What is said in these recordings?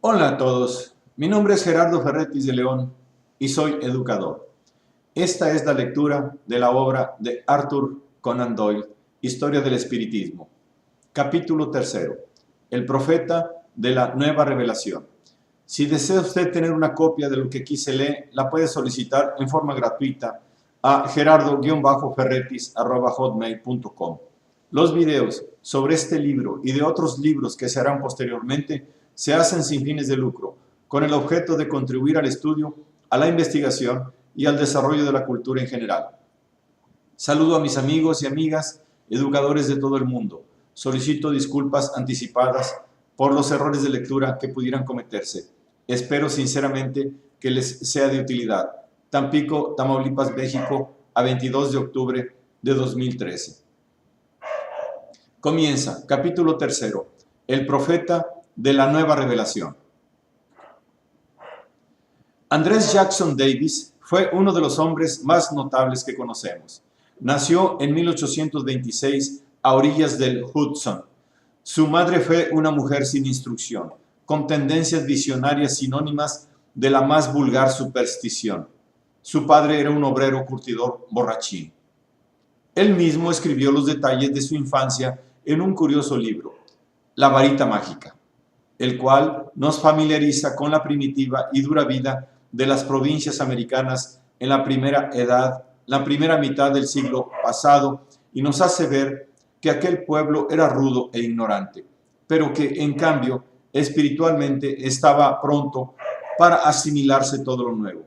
Hola a todos, mi nombre es Gerardo Ferretis de León y soy educador. Esta es la lectura de la obra de Arthur Conan Doyle, Historia del Espiritismo. Capítulo 3. El profeta de la nueva revelación. Si desea usted tener una copia de lo que aquí se lee, la puede solicitar en forma gratuita a gerardo-ferretis@hotmail.com. Los videos sobre este libro y de otros libros que se harán posteriormente se hacen sin fines de lucro, con el objeto de contribuir al estudio, a la investigación y al desarrollo de la cultura en general. Saludo a mis amigos y amigas, educadores de todo el mundo. Solicito disculpas anticipadas por los errores de lectura que pudieran cometerse. Espero sinceramente que les sea de utilidad. Tampico, Tamaulipas, México, a 22 de octubre de 2013. Comienza, capítulo 3. El profeta de la nueva revelación. Andrés Jackson Davis fue uno de los hombres más notables que conocemos. Nació en 1826 a orillas del Hudson. Su madre fue una mujer sin instrucción, con tendencias visionarias sinónimas de la más vulgar superstición. Su padre era un obrero curtidor borrachín. Él mismo escribió los detalles de su infancia en un curioso libro, La varita mágica, el cual nos familiariza con la primitiva y dura vida de las provincias americanas en la primera mitad del siglo pasado, y nos hace ver que aquel pueblo era rudo e ignorante, pero que en cambio espiritualmente estaba pronto para asimilarse todo lo nuevo.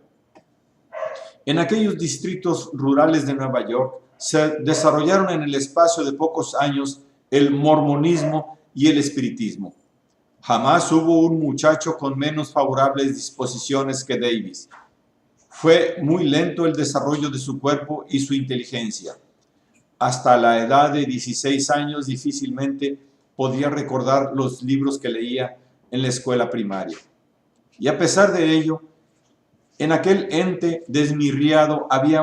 En aquellos distritos rurales de Nueva York se desarrollaron en el espacio de pocos años el mormonismo y el espiritismo. Jamás hubo un muchacho con menos favorables disposiciones que Davis. Fue muy lento el desarrollo de su cuerpo y su inteligencia. Hasta la edad de 16 años difícilmente podía recordar los libros que leía en la escuela primaria. Y a pesar de ello, en aquel ente desmirriado había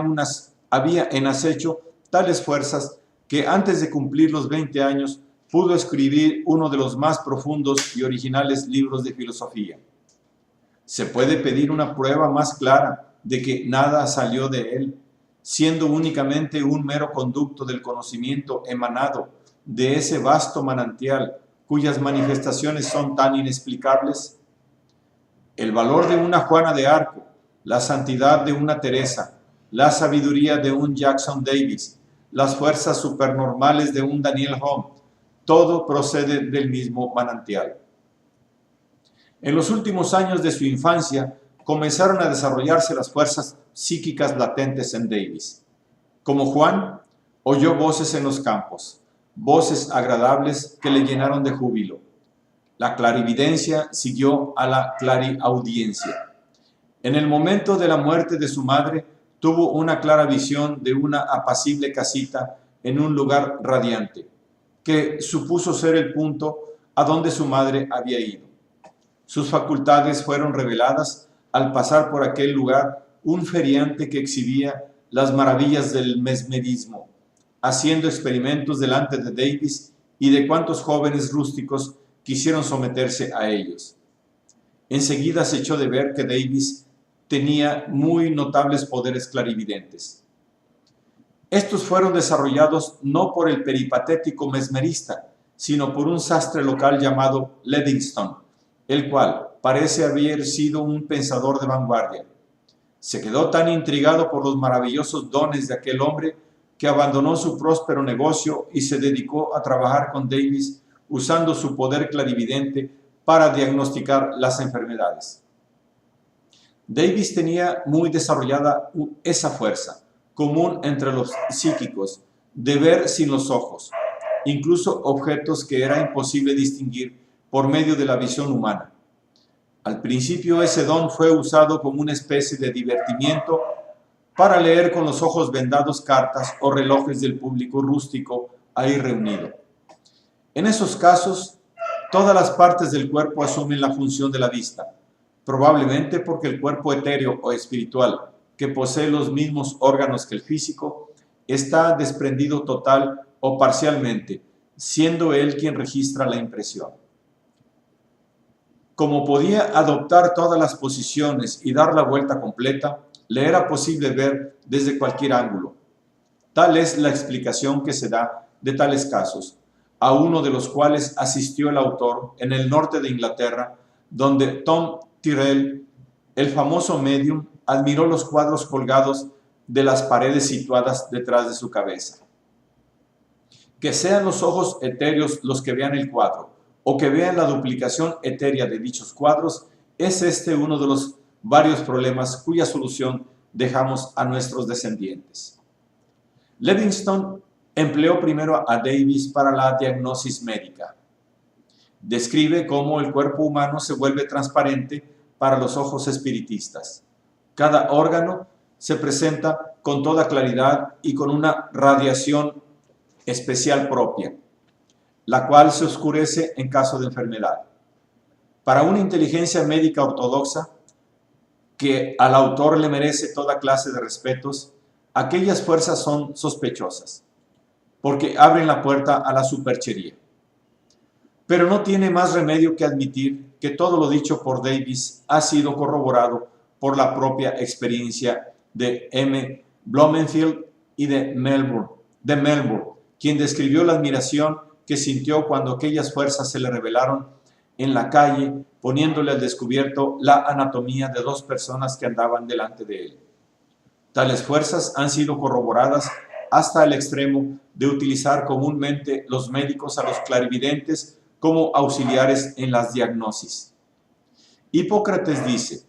en acecho tales fuerzas que antes de cumplir los 20 años pudo escribir uno de los más profundos y originales libros de filosofía. ¿Se puede pedir una prueba más clara de que nada salió de él, siendo únicamente un mero conducto del conocimiento emanado de ese vasto manantial cuyas manifestaciones son tan inexplicables? El valor de una Juana de Arco, la santidad de una Teresa, la sabiduría de un Jackson Davis, las fuerzas supernormales de un Daniel Home, todo procede del mismo manantial. En los últimos años de su infancia comenzaron a desarrollarse las fuerzas psíquicas latentes en Davis. Como Juan, oyó voces en los campos, voces agradables que le llenaron de júbilo. La clarividencia siguió a la clariaudiencia. En el momento de la muerte de su madre, tuvo una clara visión de una apacible casita en un lugar radiante, que supuso ser el punto a donde su madre había ido. Sus facultades fueron reveladas al pasar por aquel lugar un feriante que exhibía las maravillas del mesmerismo, haciendo experimentos delante de Davis y de cuantos jóvenes rústicos quisieron someterse a ellos. Enseguida se echó de ver que Davis tenía muy notables poderes clarividentes. Estos fueron desarrollados no por el peripatético mesmerista, sino por un sastre local llamado Livingston, el cual parece haber sido un pensador de vanguardia. Se quedó tan intrigado por los maravillosos dones de aquel hombre que abandonó su próspero negocio y se dedicó a trabajar con Davis usando su poder clarividente para diagnosticar las enfermedades. Davis tenía muy desarrollada esa fuerza, común entre los psíquicos, de ver sin los ojos, incluso objetos que era imposible distinguir por medio de la visión humana. Al principio ese don fue usado como una especie de divertimiento para leer con los ojos vendados cartas o relojes del público rústico ahí reunido. En esos casos, todas las partes del cuerpo asumen la función de la vista, probablemente porque el cuerpo etéreo o espiritual, que posee los mismos órganos que el físico, está desprendido total o parcialmente, siendo él quien registra la impresión. Como podía adoptar todas las posiciones y dar la vuelta completa, le era posible ver desde cualquier ángulo. Tal es la explicación que se da de tales casos, a uno de los cuales asistió el autor en el norte de Inglaterra, donde Tom Tyrrell, el famoso medium, admiró los cuadros colgados de las paredes situadas detrás de su cabeza. Que sean los ojos etéreos los que vean el cuadro, o que vean la duplicación etérea de dichos cuadros, es este uno de los varios problemas cuya solución dejamos a nuestros descendientes. Livingstone empleó primero a Davies para la diagnosis médica. Describe cómo el cuerpo humano se vuelve transparente para los ojos espiritistas. Cada órgano se presenta con toda claridad y con una radiación especial propia, la cual se oscurece en caso de enfermedad. Para una inteligencia médica ortodoxa, que al autor le merece toda clase de respetos, aquellas fuerzas son sospechosas, porque abren la puerta a la superchería. Pero no tiene más remedio que admitir que todo lo dicho por Davies ha sido corroborado por la propia experiencia de M. Blumenfield y de Melbourne, quien describió la admiración que sintió cuando aquellas fuerzas se le revelaron en la calle, poniéndole al descubierto la anatomía de dos personas que andaban delante de él. Tales fuerzas han sido corroboradas hasta el extremo de utilizar comúnmente los médicos a los clarividentes como auxiliares en las diagnosis. Hipócrates dice: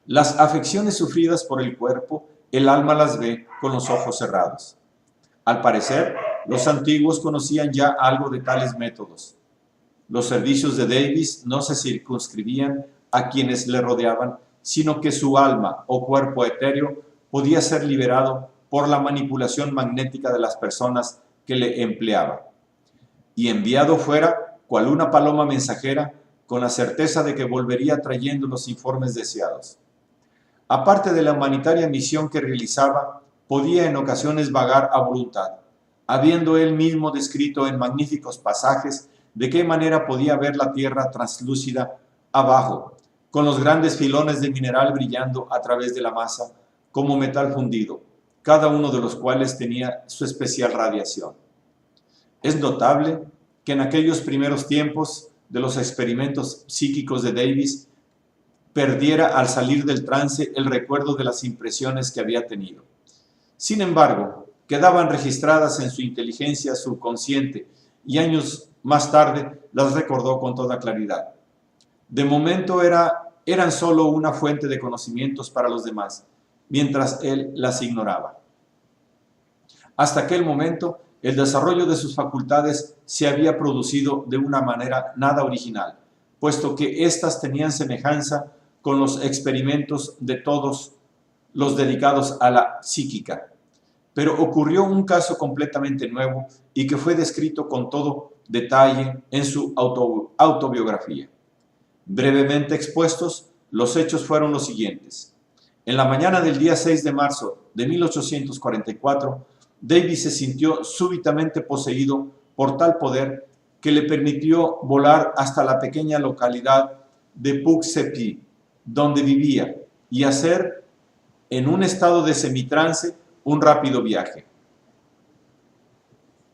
las afecciones sufridas por el cuerpo, el alma las ve con los ojos cerrados. Al parecer, los antiguos conocían ya algo de tales métodos. Los servicios de Davies no se circunscribían a quienes le rodeaban, sino que su alma o cuerpo etéreo podía ser liberado por la manipulación magnética de las personas que le empleaba, y enviado fuera, cual una paloma mensajera, con la certeza de que volvería trayendo los informes deseados. Aparte de la humanitaria misión que realizaba, podía en ocasiones vagar a voluntad, habiendo él mismo descrito en magníficos pasajes de qué manera podía ver la tierra translúcida abajo, con los grandes filones de mineral brillando a través de la masa como metal fundido, cada uno de los cuales tenía su especial radiación. Es notable que en aquellos primeros tiempos de los experimentos psíquicos de Davies perdiera al salir del trance el recuerdo de las impresiones que había tenido. Sin embargo, quedaban registradas en su inteligencia subconsciente y años más tarde las recordó con toda claridad. De momento eran solo una fuente de conocimientos para los demás, mientras él las ignoraba. Hasta aquel momento, el desarrollo de sus facultades se había producido de una manera nada original, puesto que éstas tenían semejanza con los experimentos de todos los dedicados a la psíquica. Pero ocurrió un caso completamente nuevo y que fue descrito con todo detalle en su autobiografía. Brevemente expuestos, los hechos fueron los siguientes. En la mañana del día 6 de marzo de 1844, Davies se sintió súbitamente poseído por tal poder que le permitió volar hasta la pequeña localidad de Poughkeepsie, donde vivía, y hacer, en un estado de semitrance, un rápido viaje.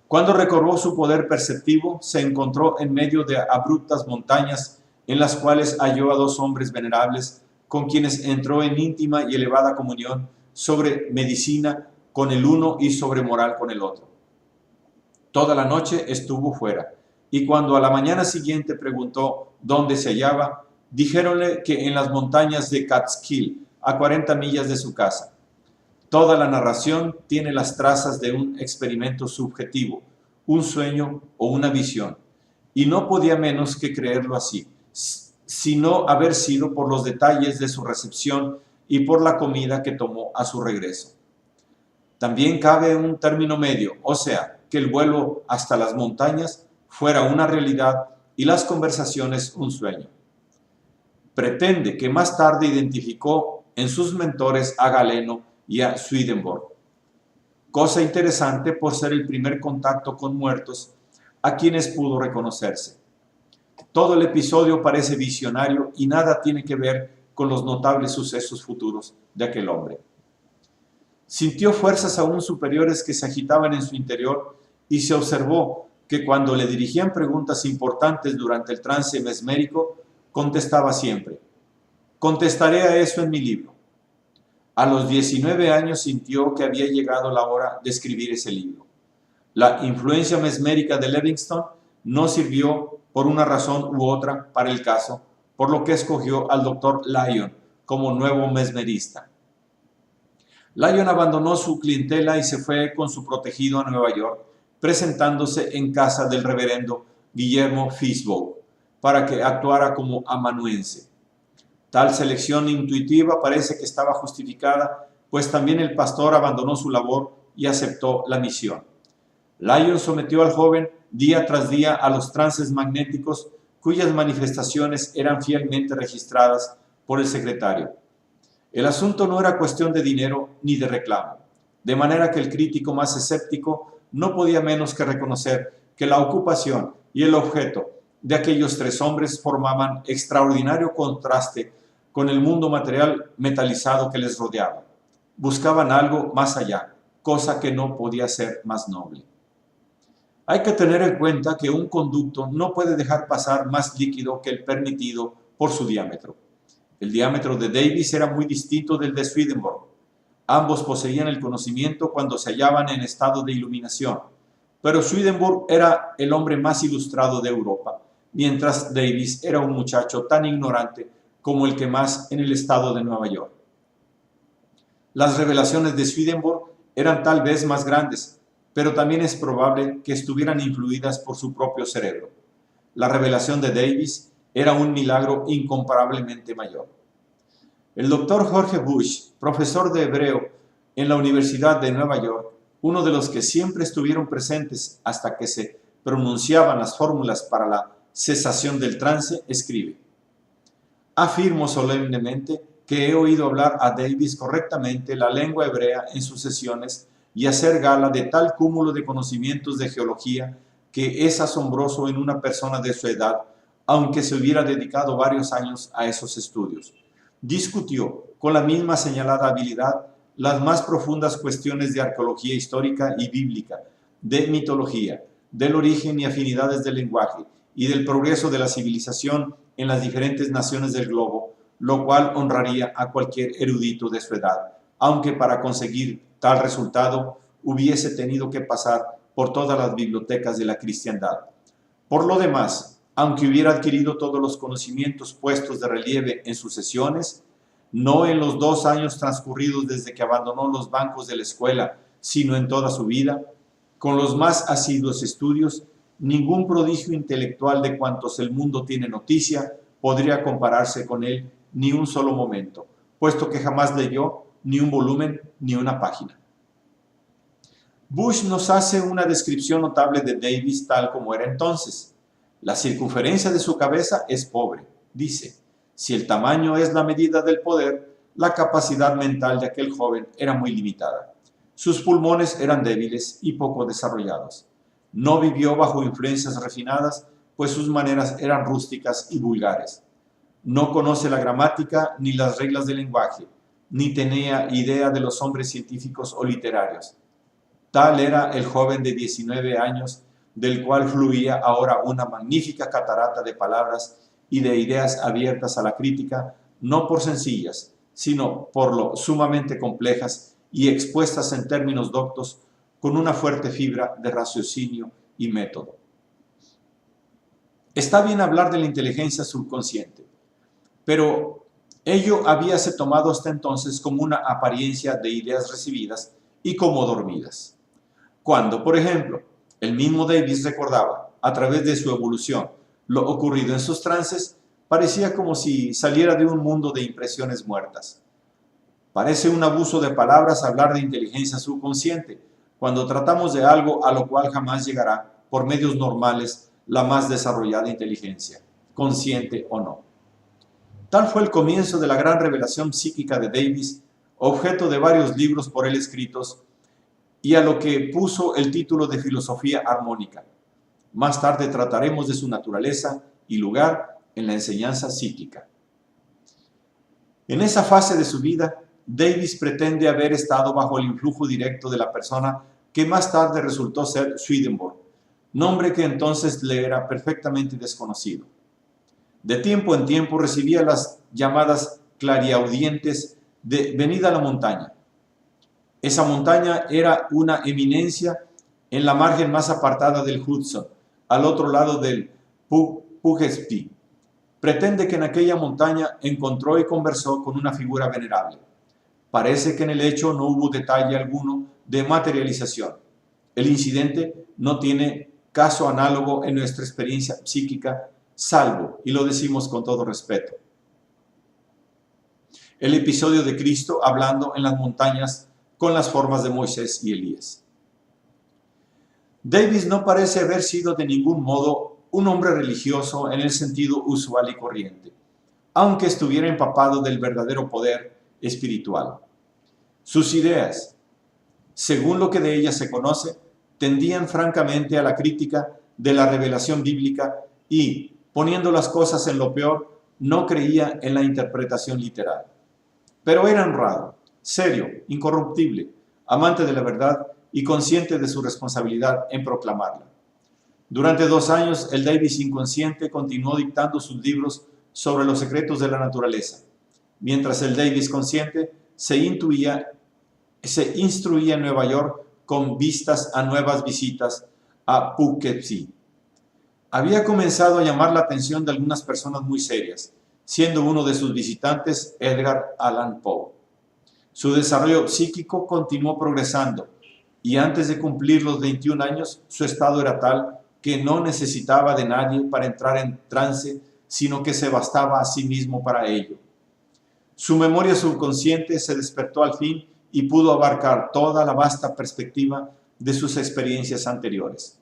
Cuando recobró su poder perceptivo, se encontró en medio de abruptas montañas en las cuales halló a dos hombres venerables con quienes entró en íntima y elevada comunión sobre medicina con el uno y sobre moral con el otro. Toda la noche estuvo fuera, y cuando a la mañana siguiente preguntó dónde se hallaba, dijéronle que en las montañas de Catskill, a 40 millas de su casa. Toda la narración tiene las trazas de un experimento subjetivo, un sueño o una visión, y no podía menos que creerlo así, sino haber sido por los detalles de su recepción y por la comida que tomó a su regreso. También cabe un término medio, o sea, que el vuelo hasta las montañas fuera una realidad y las conversaciones un sueño. Pretende que más tarde identificó en sus mentores a Galeno y a Swedenborg, cosa interesante por ser el primer contacto con muertos a quienes pudo reconocerse. Todo el episodio parece visionario y nada tiene que ver con los notables sucesos futuros de aquel hombre. Sintió fuerzas aún superiores que se agitaban en su interior y se observó que cuando le dirigían preguntas importantes durante el trance mesmérico, contestaba siempre: contestaré a eso en mi libro. A los 19 años sintió que había llegado la hora de escribir ese libro. La influencia mesmérica de Livingstone no sirvió por una razón u otra para el caso, por lo que escogió al Dr. Lyon como nuevo mesmerista. Lyon abandonó su clientela y se fue con su protegido a Nueva York, presentándose en casa del reverendo Guillermo Fishbaugh para que actuara como amanuense. Tal selección intuitiva parece que estaba justificada, pues también el pastor abandonó su labor y aceptó la misión. Lyon sometió al joven día tras día a los trances magnéticos, cuyas manifestaciones eran fielmente registradas por el secretario. El asunto no era cuestión de dinero ni de reclamo, de manera que el crítico más escéptico no podía menos que reconocer que la ocupación y el objeto de aquellos tres hombres formaban extraordinario contraste con el mundo material metalizado que les rodeaba. Buscaban algo más allá, cosa que no podía ser más noble. Hay que tener en cuenta que un conducto no puede dejar pasar más líquido que el permitido por su diámetro. El diámetro de Davis era muy distinto del de Swedenborg. Ambos poseían el conocimiento cuando se hallaban en estado de iluminación, pero Swedenborg era el hombre más ilustrado de Europa, mientras Davis era un muchacho tan ignorante como el que más en el estado de Nueva York. Las revelaciones de Swedenborg eran tal vez más grandes, pero también es probable que estuvieran influidas por su propio cerebro. La revelación de Davis era un milagro incomparablemente mayor. El doctor Jorge Bush, profesor de hebreo en la Universidad de Nueva York, uno de los que siempre estuvieron presentes hasta que se pronunciaban las fórmulas para la cesación del trance, escribe: afirmo solemnemente que he oído hablar a Davis correctamente la lengua hebrea en sus sesiones y hacer gala de tal cúmulo de conocimientos de geología que es asombroso en una persona de su edad, aunque se hubiera dedicado varios años a esos estudios. Discutió con la misma señalada habilidad las más profundas cuestiones de arqueología histórica y bíblica, de mitología, del origen y afinidades del lenguaje y del progreso de la civilización en las diferentes naciones del globo, lo cual honraría a cualquier erudito de su edad, aunque para conseguir tal resultado hubiese tenido que pasar por todas las bibliotecas de la cristiandad. Por lo demás, aunque hubiera adquirido todos los conocimientos puestos de relieve en sus sesiones, no en los 2 años transcurridos desde que abandonó los bancos de la escuela, sino en toda su vida, con los más asiduos estudios, ningún prodigio intelectual de cuantos el mundo tiene noticia podría compararse con él ni un solo momento, puesto que jamás leyó ni un volumen ni una página. Bush nos hace una descripción notable de Davis tal como era entonces. La circunferencia de su cabeza es pobre, dice. Si el tamaño es la medida del poder, la capacidad mental de aquel joven era muy limitada. Sus pulmones eran débiles y poco desarrollados. No vivió bajo influencias refinadas, pues sus maneras eran rústicas y vulgares. No conoce la gramática ni las reglas del lenguaje, ni tenía idea de los hombres científicos o literarios. Tal era el joven de 19 años, del cual fluía ahora una magnífica catarata de palabras y de ideas abiertas a la crítica, no por sencillas, sino por lo sumamente complejas y expuestas en términos doctos, con una fuerte fibra de raciocinio y método. Está bien hablar de la inteligencia subconsciente, pero ello habíase tomado hasta entonces como una apariencia de ideas recibidas y como dormidas. Cuando, por ejemplo, el mismo Davis recordaba, a través de su evolución, lo ocurrido en sus trances, parecía como si saliera de un mundo de impresiones muertas. Parece un abuso de palabras hablar de inteligencia subconsciente, cuando tratamos de algo a lo cual jamás llegará, por medios normales, la más desarrollada inteligencia, consciente o no. Tal fue el comienzo de la gran revelación psíquica de Davis, objeto de varios libros por él escritos, y a lo que puso el título de filosofía armónica. Más tarde trataremos de su naturaleza y lugar en la enseñanza psíquica. En esa fase de su vida, Davis pretende haber estado bajo el influjo directo de la persona que más tarde resultó ser Swedenborg, nombre que entonces le era perfectamente desconocido. De tiempo en tiempo recibía las llamadas clariaudientes de venida a la montaña. Esa montaña era una eminencia en la margen más apartada del Hudson, al otro lado del Poughkeepsie. Pretende que en aquella montaña encontró y conversó con una figura venerable. Parece que en el hecho no hubo detalle alguno de materialización. El incidente no tiene caso análogo en nuestra experiencia psíquica, salvo, y lo decimos con todo respeto, el episodio de Cristo hablando en las montañas con las formas de Moisés y Elías. Davis no parece haber sido de ningún modo un hombre religioso en el sentido usual y corriente, aunque estuviera empapado del verdadero poder espiritual. Sus ideas, según lo que de ellas se conoce, tendían francamente a la crítica de la revelación bíblica y, poniendo las cosas en lo peor, no creía en la interpretación literal. Pero era honrado, serio, incorruptible, amante de la verdad y consciente de su responsabilidad en proclamarla. Durante 2 años, el Davis inconsciente continuó dictando sus libros sobre los secretos de la naturaleza, mientras el Davis consciente se instruía en Nueva York con vistas a nuevas visitas a Poughkeepsie. Había comenzado a llamar la atención de algunas personas muy serias, siendo uno de sus visitantes Edgar Allan Poe. Su desarrollo psíquico continuó progresando y antes de cumplir los 21 años, su estado era tal que no necesitaba de nadie para entrar en trance, sino que se bastaba a sí mismo para ello. Su memoria subconsciente se despertó al fin y pudo abarcar toda la vasta perspectiva de sus experiencias anteriores.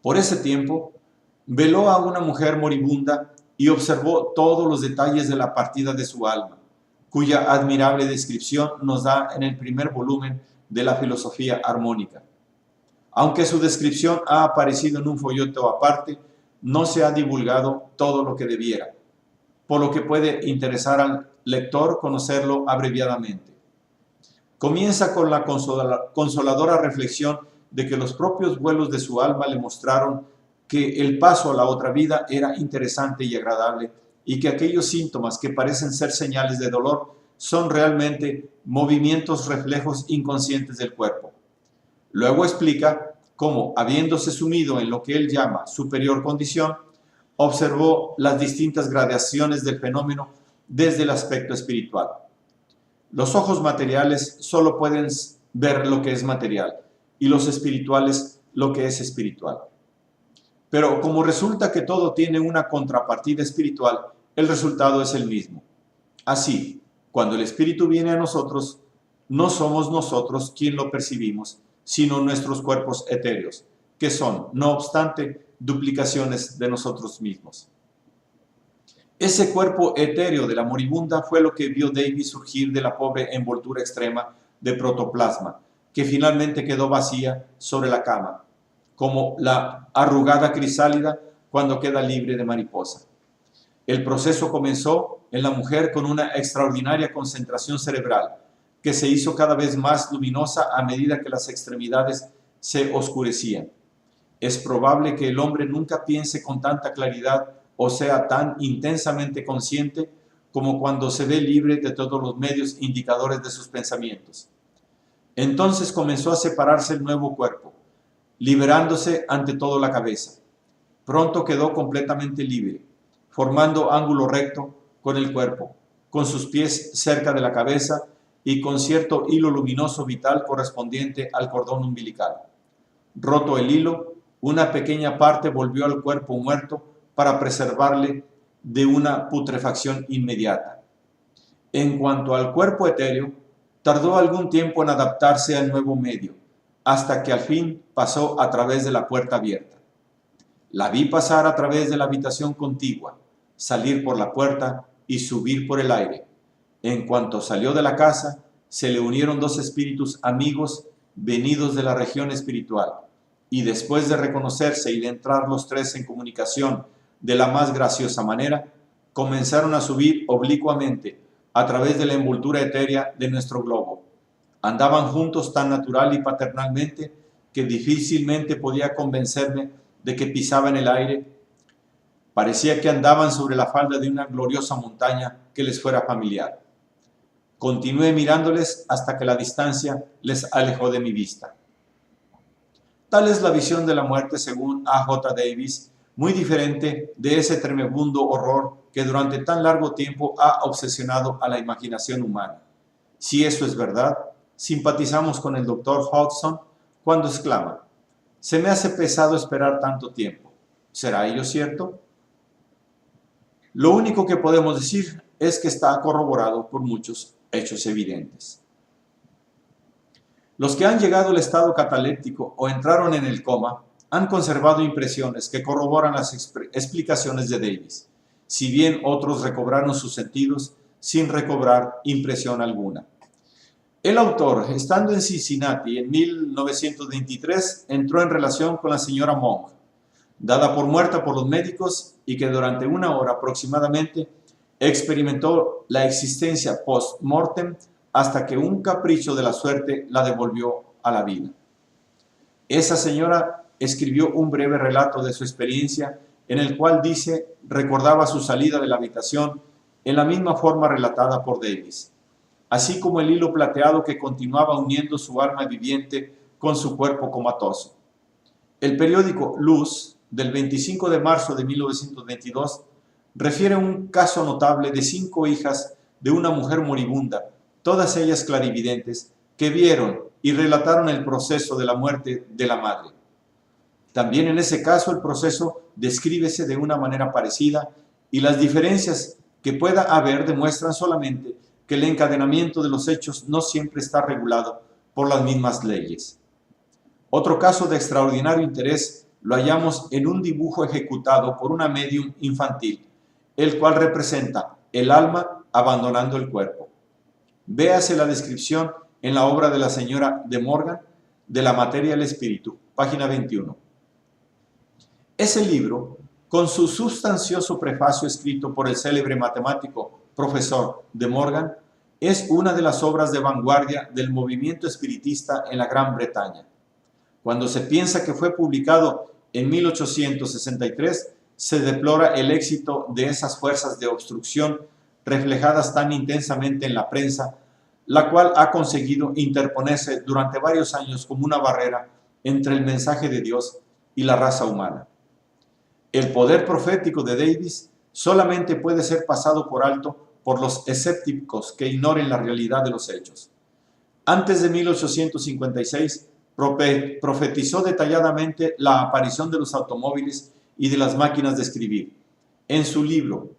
Por ese tiempo, veló a una mujer moribunda y observó todos los detalles de la partida de su alma, cuya admirable descripción nos da en el primer volumen de la Filosofía Armónica. Aunque su descripción ha aparecido en un folleto aparte, no se ha divulgado todo lo que debiera, por lo que puede interesar al lector conocerlo abreviadamente. Comienza con la consoladora reflexión de que los propios vuelos de su alma le mostraron que el paso a la otra vida era interesante y agradable y que aquellos síntomas que parecen ser señales de dolor son realmente movimientos reflejos inconscientes del cuerpo. Luego explica cómo, habiéndose sumido en lo que él llama superior condición, observó las distintas gradaciones del fenómeno desde el aspecto espiritual. Los ojos materiales solo pueden ver lo que es material y los espirituales lo que es espiritual. Pero como resulta que todo tiene una contrapartida espiritual, el resultado es el mismo. Así, cuando el espíritu viene a nosotros, no somos nosotros quien lo percibimos, sino nuestros cuerpos etéreos, que son, no obstante, duplicaciones de nosotros mismos. Ese cuerpo etéreo de la moribunda fue lo que vio Davis surgir de la pobre envoltura extrema de protoplasma, que finalmente quedó vacía sobre la cama, como la arrugada crisálida cuando queda libre de mariposa. El proceso comenzó en la mujer con una extraordinaria concentración cerebral, que se hizo cada vez más luminosa a medida que las extremidades se oscurecían. Es probable que el hombre nunca piense con tanta claridad o sea tan intensamente consciente como cuando se ve libre de todos los medios indicadores de sus pensamientos. Entonces comenzó a separarse el nuevo cuerpo, liberándose ante todo la cabeza. Pronto quedó completamente libre, formando ángulo recto con el cuerpo, con sus pies cerca de la cabeza y con cierto hilo luminoso vital correspondiente al cordón umbilical. Roto el hilo, una pequeña parte volvió al cuerpo muerto para preservarle de una putrefacción inmediata. En cuanto al cuerpo etéreo, tardó algún tiempo en adaptarse al nuevo medio, hasta que al fin pasó a través de la puerta abierta. La vi pasar a través de la habitación contigua, salir por la puerta y subir por el aire. En cuanto salió de la casa, se le unieron 2 espíritus amigos venidos de la región espiritual, y después de reconocerse y de entrar los 3 en comunicación de la más graciosa manera, comenzaron a subir oblicuamente a través de la envoltura etérea de nuestro globo. Andaban juntos tan natural y paternalmente que difícilmente podía convencerme de que pisaban el aire. Parecía que andaban sobre la falda de una gloriosa montaña que les fuera familiar. Continué mirándoles hasta que la distancia les alejó de mi vista. Tal es la visión de la muerte según A. J. Davis, muy diferente de ese tremebundo horror que durante tan largo tiempo ha obsesionado a la imaginación humana. Si eso es verdad, simpatizamos con el Dr. Hodgson cuando exclama: «Se me hace pesado esperar tanto tiempo». ¿Será ello cierto? Lo único que podemos decir es que está corroborado por muchos hechos evidentes. Los que han llegado al estado cataléptico o entraron en el coma han conservado impresiones que corroboran las explicaciones de Davis, si bien otros recobraron sus sentidos sin recobrar impresión alguna. El autor, estando en Cincinnati en 1923, entró en relación con la señora Monk, dada por muerta por los médicos y que durante una hora aproximadamente experimentó la existencia post-mortem hasta que un capricho de la suerte la devolvió a la vida. Esa señora escribió un breve relato de su experiencia en el cual dice recordaba su salida de la habitación en la misma forma relatada por Davis, así como el hilo plateado que continuaba uniendo su alma viviente con su cuerpo comatoso. El periódico Luz, del 25 de marzo de 1922, refiere un caso notable de 5 hijas de una mujer moribunda, todas ellas clarividentes, que vieron y relataron el proceso de la muerte de la madre. También en ese caso el proceso descríbese de una manera parecida y las diferencias que pueda haber demuestran solamente que el encadenamiento de los hechos no siempre está regulado por las mismas leyes. Otro caso de extraordinario interés lo hallamos en un dibujo ejecutado por una médium infantil, el cual representa el alma abandonando el cuerpo. Véase la descripción en la obra de la señora de Morgan, de la materia al espíritu, página 21. Ese libro, con su sustancioso prefacio escrito por el célebre matemático profesor de Morgan, es una de las obras de vanguardia del movimiento espiritista en la Gran Bretaña. Cuando se piensa que fue publicado en 1863, se deplora el éxito de esas fuerzas de obstrucción reflejadas tan intensamente en la prensa, la cual ha conseguido interponerse durante varios años como una barrera entre el mensaje de Dios y la raza humana. El poder profético de Davis solamente puede ser pasado por alto por los escépticos que ignoren la realidad de los hechos. Antes de 1856, profetizó detalladamente la aparición de los automóviles y de las máquinas de escribir. En su libro,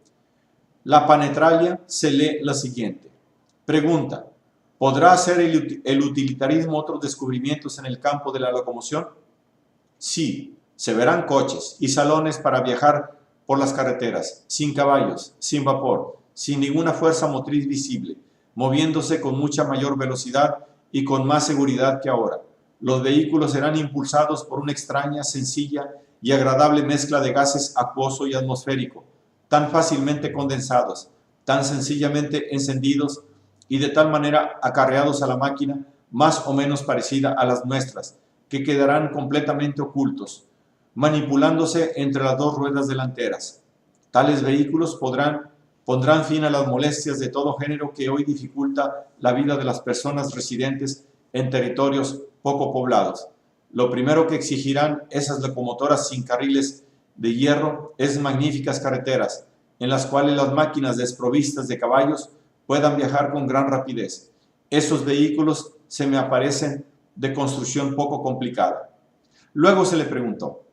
La Penetralia, se lee lo siguiente. Pregunta: ¿podrá hacer el utilitarismo otros descubrimientos en el campo de la locomoción? Sí, se verán coches y salones para viajar por las carreteras, sin caballos, sin vapor, sin ninguna fuerza motriz visible, moviéndose con mucha mayor velocidad y con más seguridad que ahora. Los vehículos serán impulsados por una extraña, sencilla y agradable mezcla de gases acuoso y atmosférico, tan fácilmente condensados, tan sencillamente encendidos y de tal manera acarreados a la máquina más o menos parecida a las nuestras, que quedarán completamente ocultos, manipulándose entre las dos ruedas delanteras. Tales vehículos pondrán fin a las molestias de todo género que hoy dificulta la vida de las personas residentes en territorios poco poblados. Lo primero que exigirán esas locomotoras sin carriles de hierro es magníficas carreteras, en las cuales las máquinas desprovistas de caballos puedan viajar con gran rapidez. Esos vehículos se me aparecen de construcción poco complicada. Luego se le preguntó: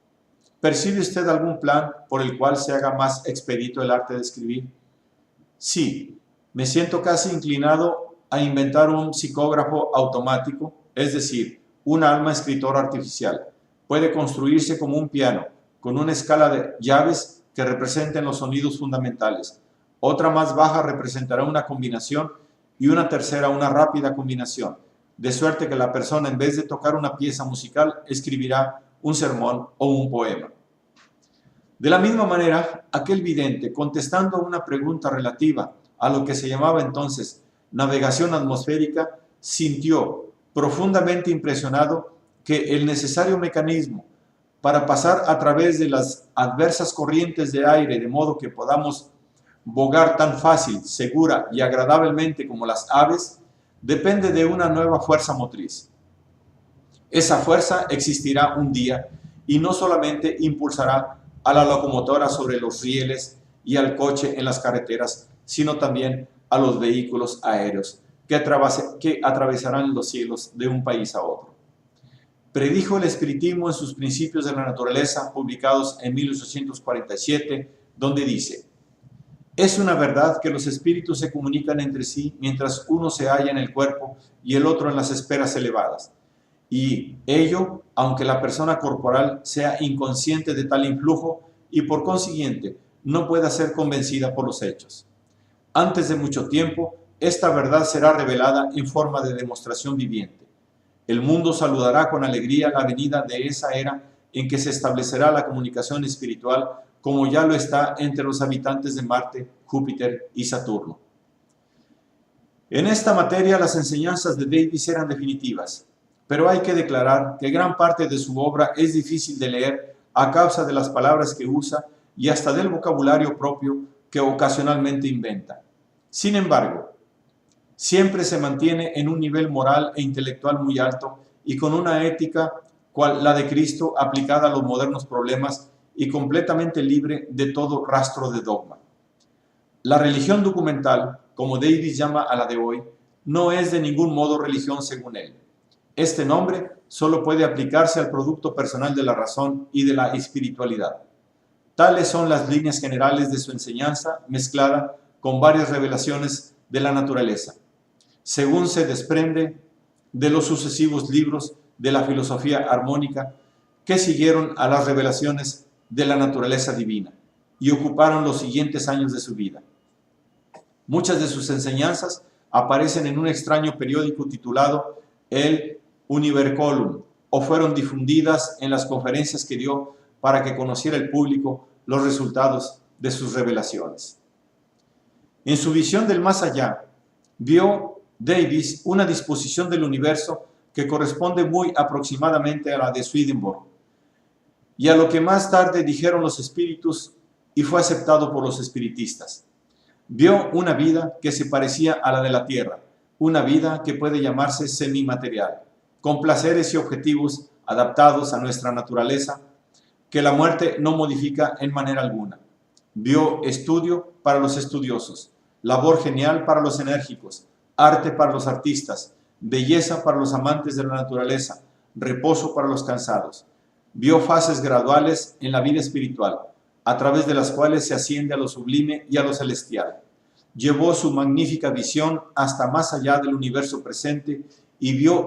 ¿percibe usted algún plan por el cual se haga más expedito el arte de escribir? Sí, me siento casi inclinado a inventar un psicógrafo automático, es decir, un alma escritora artificial. Puede construirse como un piano, con una escala de llaves que representen los sonidos fundamentales. Otra más baja representará una combinación y una tercera una rápida combinación, de suerte que la persona, en vez de tocar una pieza musical, escribirá un sermón o un poema. De la misma manera, aquel vidente, contestando a una pregunta relativa a lo que se llamaba entonces navegación atmosférica, sintió profundamente impresionado que el necesario mecanismo para pasar a través de las adversas corrientes de aire de modo que podamos bogar tan fácil, segura y agradablemente como las aves, depende de una nueva fuerza motriz. Esa fuerza existirá un día y no solamente impulsará a la locomotora sobre los rieles y al coche en las carreteras, sino también a los vehículos aéreos que atravesarán los cielos de un país a otro. Predijo el espiritismo en sus Principios de la Naturaleza, publicados en 1847, donde dice: es una verdad que los espíritus se comunican entre sí mientras uno se halla en el cuerpo y el otro en las esferas elevadas. Y ello, aunque la persona corporal sea inconsciente de tal influjo y por consiguiente no pueda ser convencida por los hechos. Antes de mucho tiempo, esta verdad será revelada en forma de demostración viviente. El mundo saludará con alegría la venida de esa era en que se establecerá la comunicación espiritual como ya lo está entre los habitantes de Marte, Júpiter y Saturno. En esta materia las enseñanzas de Davies eran definitivas, pero hay que declarar que gran parte de su obra es difícil de leer a causa de las palabras que usa y hasta del vocabulario propio que ocasionalmente inventa. Sin embargo, siempre se mantiene en un nivel moral e intelectual muy alto y con una ética cual la de Cristo aplicada a los modernos problemas y completamente libre de todo rastro de dogma. La religión documental, como Davies llama a la de hoy, no es de ningún modo religión según él. Este nombre solo puede aplicarse al producto personal de la razón y de la espiritualidad. Tales son las líneas generales de su enseñanza, mezclada con varias revelaciones de la naturaleza, según se desprende de los sucesivos libros de la filosofía armónica que siguieron a las revelaciones de la naturaleza divina y ocuparon los siguientes años de su vida. Muchas de sus enseñanzas aparecen en un extraño periódico titulado El Univercolum, o fueron difundidas en las conferencias que dio para que conociera el público los resultados de sus revelaciones. En su visión del más allá, vio Davies una disposición del universo que corresponde muy aproximadamente a la de Swedenborg y a lo que más tarde dijeron los espíritus y fue aceptado por los espiritistas. Vio una vida que se parecía a la de la Tierra, una vida que puede llamarse semimaterial, con placeres y objetivos adaptados a nuestra naturaleza, que la muerte no modifica en manera alguna. Vio estudio para los estudiosos, labor genial para los enérgicos, arte para los artistas, belleza para los amantes de la naturaleza, reposo para los cansados. Vio fases graduales en la vida espiritual, a través de las cuales se asciende a lo sublime y a lo celestial. Llevó su magnífica visión hasta más allá del universo presente y vio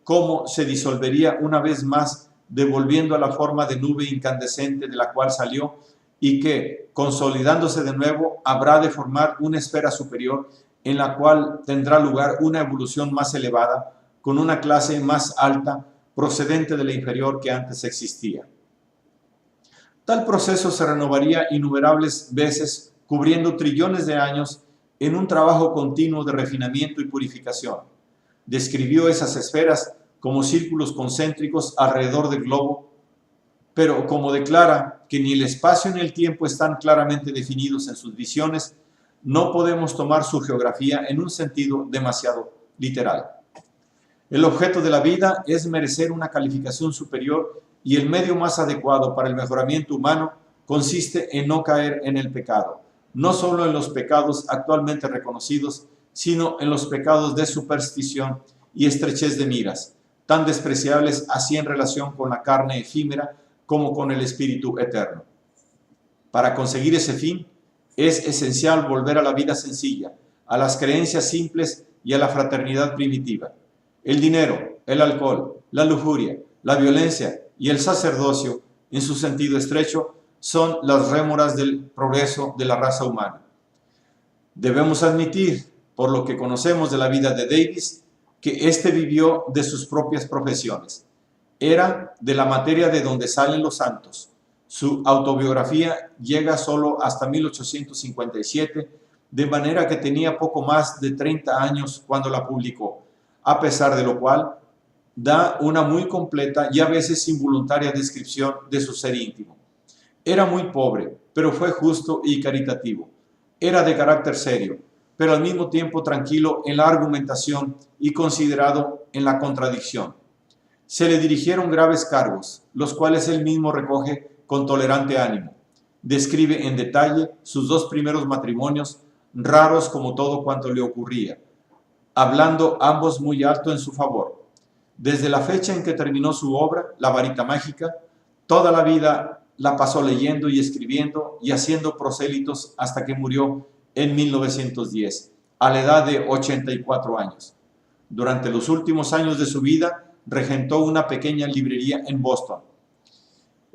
cómo se disolvería una vez más, devolviendo a la forma de nube incandescente de la cual salió y que, consolidándose de nuevo, habrá de formar una esfera superior en la cual tendrá lugar una evolución más elevada, con una clase más alta, procedente de la inferior que antes existía. Tal proceso se renovaría innumerables veces, cubriendo trillones de años en un trabajo continuo de refinamiento y purificación. Describió esas esferas como círculos concéntricos alrededor del globo, pero como declara que ni el espacio ni el tiempo están claramente definidos en sus visiones, no podemos tomar su geografía en un sentido demasiado literal. El objeto de la vida es merecer una calificación superior y el medio más adecuado para el mejoramiento humano consiste en no caer en el pecado, no solo en los pecados actualmente reconocidos, sino en los pecados de superstición y estrechez de miras, tan despreciables así en relación con la carne efímera como con el espíritu eterno. Para conseguir ese fin, es esencial volver a la vida sencilla, a las creencias simples y a la fraternidad primitiva. El dinero, el alcohol, la lujuria, la violencia y el sacerdocio, en su sentido estrecho, son las rémoras del progreso de la raza humana. Debemos admitir, por lo que conocemos de la vida de Davies, que éste vivió de sus propias profesiones. Era de la materia de donde salen los santos. Su autobiografía llega solo hasta 1857, de manera que tenía poco más de 30 años cuando la publicó, a pesar de lo cual da una muy completa y a veces involuntaria descripción de su ser íntimo. Era muy pobre, pero fue justo y caritativo. Era de carácter serio, pero al mismo tiempo tranquilo en la argumentación y considerado en la contradicción. Se le dirigieron graves cargos, los cuales él mismo recoge con tolerante ánimo. Describe en detalle sus 2 primeros matrimonios, raros como todo cuanto le ocurría, hablando ambos muy alto en su favor. Desde la fecha en que terminó su obra, La varita mágica, toda la vida la pasó leyendo y escribiendo y haciendo prosélitos hasta que murió en 1910, a la edad de 84 años. Durante los últimos años de su vida, regentó una pequeña librería en Boston.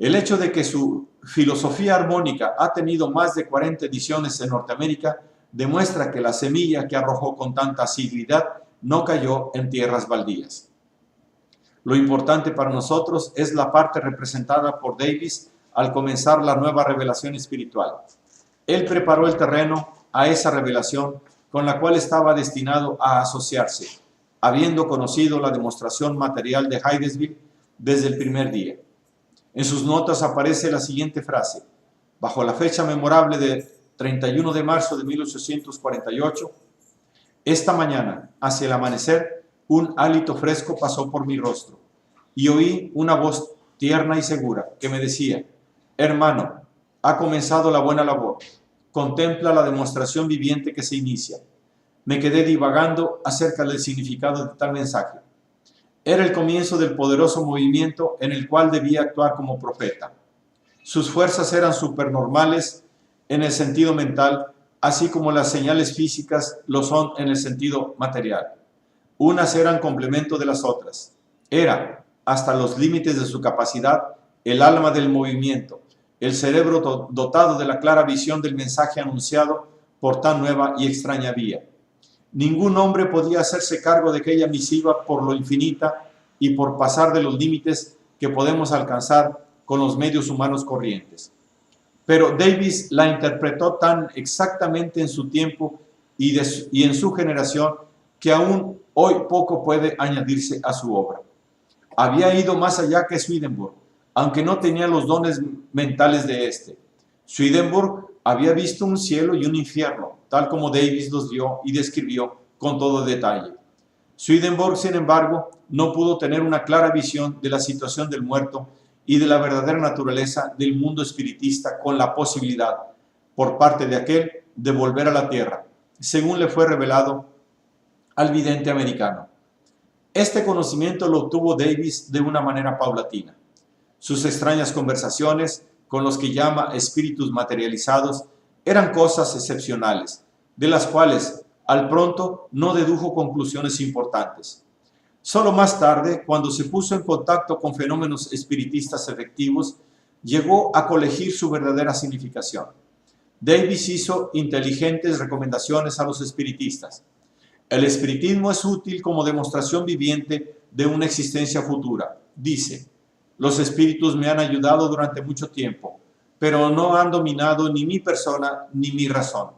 El hecho de que su filosofía armónica ha tenido más de 40 ediciones en Norteamérica demuestra que la semilla que arrojó con tanta asiduidad no cayó en tierras baldías. Lo importante para nosotros es la parte representada por Davis al comenzar la nueva revelación espiritual. Él preparó el terreno a esa revelación con la cual estaba destinado a asociarse, habiendo conocido la demostración material de Hydesville desde el primer día. En sus notas aparece la siguiente frase: bajo la fecha memorable de 31 de marzo de 1848, esta mañana, hacia el amanecer, un hálito fresco pasó por mi rostro y oí una voz tierna y segura que me decía: hermano, ha comenzado la buena labor, contempla la demostración viviente que se inicia. Me quedé divagando acerca del significado de tal mensaje. Era el comienzo del poderoso movimiento en el cual debía actuar como profeta. Sus fuerzas eran supernormales en el sentido mental, así como las señales físicas lo son en el sentido material. Unas eran complemento de las otras. Era, hasta los límites de su capacidad, el alma del movimiento, el cerebro dotado de la clara visión del mensaje anunciado por tan nueva y extraña vía. Ningún hombre podía hacerse cargo de aquella misiva por lo infinita y por pasar de los límites que podemos alcanzar con los medios humanos corrientes. Pero Davis la interpretó tan exactamente en su tiempo y en su generación que aún hoy poco puede añadirse a su obra. Había ido más allá que Swedenborg, aunque no tenía los dones mentales de éste. Swedenborg había visto un cielo y un infierno, tal como Davis los vio y describió con todo detalle. Swedenborg, sin embargo, no pudo tener una clara visión de la situación del muerto y de la verdadera naturaleza del mundo espiritista, con la posibilidad, por parte de aquel, de volver a la tierra, según le fue revelado al vidente americano. Este conocimiento lo obtuvo Davis de una manera paulatina. Sus extrañas conversaciones con los que llama espíritus materializados eran cosas excepcionales, de las cuales al pronto no dedujo conclusiones importantes. Solo más tarde, cuando se puso en contacto con fenómenos espiritistas efectivos, llegó a colegir su verdadera significación. Davis hizo inteligentes recomendaciones a los espiritistas. El espiritismo es útil como demostración viviente de una existencia futura. Dice: los espíritus me han ayudado durante mucho tiempo, pero no han dominado ni mi persona ni mi razón.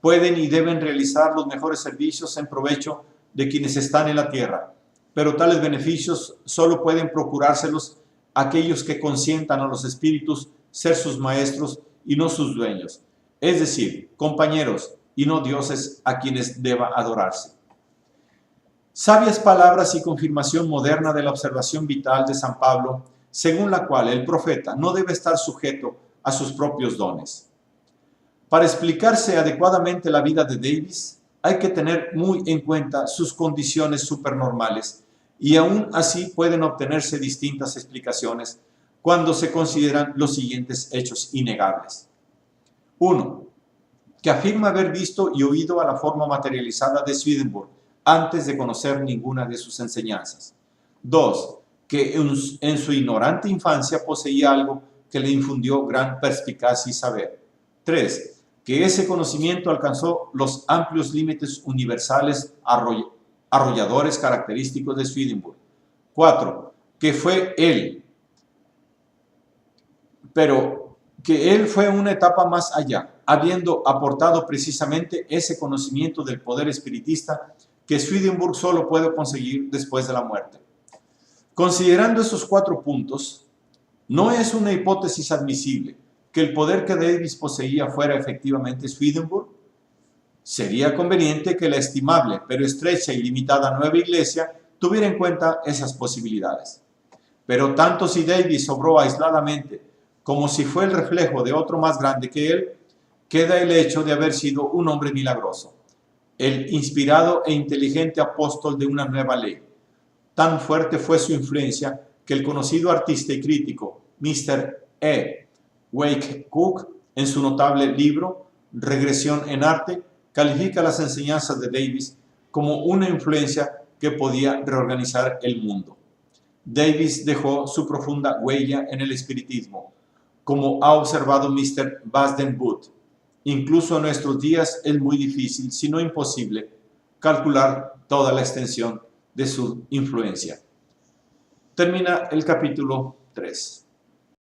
Pueden y deben realizar los mejores servicios en provecho de quienes están en la tierra, pero tales beneficios solo pueden procurárselos aquellos que consientan a los espíritus ser sus maestros y no sus dueños, es decir, compañeros y no dioses a quienes deba adorarse. Sabias palabras y confirmación moderna de la observación vital de San Pablo, según la cual el profeta no debe estar sujeto a sus propios dones. Para explicarse adecuadamente la vida de Davis, hay que tener muy en cuenta sus condiciones supernormales, y aún así pueden obtenerse distintas explicaciones cuando se consideran los siguientes hechos innegables. 1. Que afirma haber visto y oído a la forma materializada de Swedenborg antes de conocer ninguna de sus enseñanzas. 2. Que en su ignorante infancia poseía algo que le infundió gran perspicacia y saber. 3. Que ese conocimiento alcanzó los amplios límites universales arrolladores característicos de Swedenborg. 4. Que fue él pero que él fue una etapa más allá, habiendo aportado precisamente ese conocimiento del poder espiritista que Swedenborg solo puede conseguir después de la muerte. Considerando esos 4 puntos, no es una hipótesis admisible que el poder que Davis poseía fuera efectivamente Swedenborg. Sería conveniente que la estimable, pero estrecha y limitada nueva iglesia tuviera en cuenta esas posibilidades. Pero tanto si Davis obró aisladamente como si fue el reflejo de otro más grande que él, queda el hecho de haber sido un hombre milagroso, el inspirado e inteligente apóstol de una nueva ley. Tan fuerte fue su influencia que el conocido artista y crítico Mr. E. Wake Cook, en su notable libro Regresión en Arte, califica las enseñanzas de Davis como una influencia que podía reorganizar el mundo. Davis dejó su profunda huella en el espiritismo, como ha observado Mr. Basden Booth. Incluso en nuestros días es muy difícil, si no imposible, calcular toda la extensión de su influencia. Termina el capítulo 3.